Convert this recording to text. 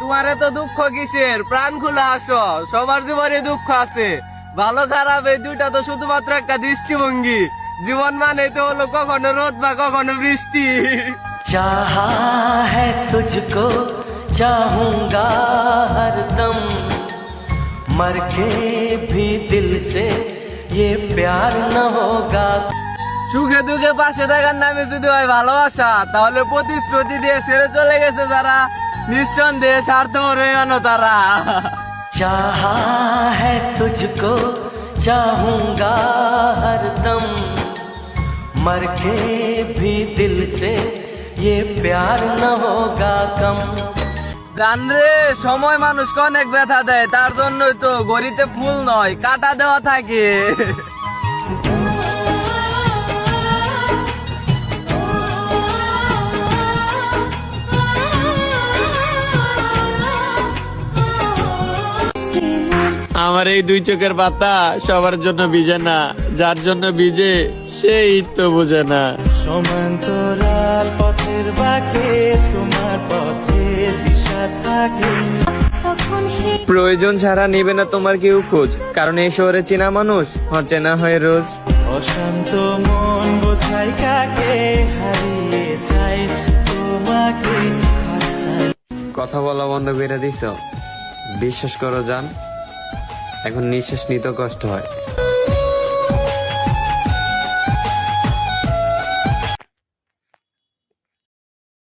তোমার এত দুঃখ কিসের? প্রাণ খুলে আসো, সবার জীবনে দুঃখ আছে। ভালো খারাপ এই দুইটা তো শুধুমাত্র একটা দৃষ্টিভঙ্গি। জীবন মানে তো হলো কখনো রোদ বা কখনো বৃষ্টি। चाहा है तुझको चाहूंगा हरदम मर के भी दिल से ये प्यार न होगा। সুখে দুঃখে পাশে থাকার নামে যদি হয় ভালোবাসা, তাহলে প্রতিশ্রুতি দিয়ে ছেড়ে চলে গেছে যারা, নিঃসন্দেহে স্বার্থপর হয়ে গেল তারা। चाहा है तुझको चाहूंगा हरदम मर के भी दिल से ये प्यार न होगा कम। জানরে, সময় মানুষকে অনেক ব্যথা দেয়, তার জন্যই তো গড়িতে ফুল নয় কাটা দেওয়া থাকে। আমার এই দুই চোখের পাতা সবার জন্য ভিজে না, যার জন্য ভিজে সেই তো বোঝে না। সমান্তরাল পথের বাঁকে তোমার পথের দিশা থাকে। প্রয়োজন ছাড়া নেবে না তোমার কেউ খোঁজ, কারণ এই শহরে চেনা মানুষ অচেনা হয় রোজ। অশান্ত মন বোঝাই কাকে হারিয়ে চাইছি তোমাকে। কথা বলা বন্ধ করে দিছ, বিশ্বাস করো জান, এখন নিঃশ্বাস নিতে কষ্ট হয়।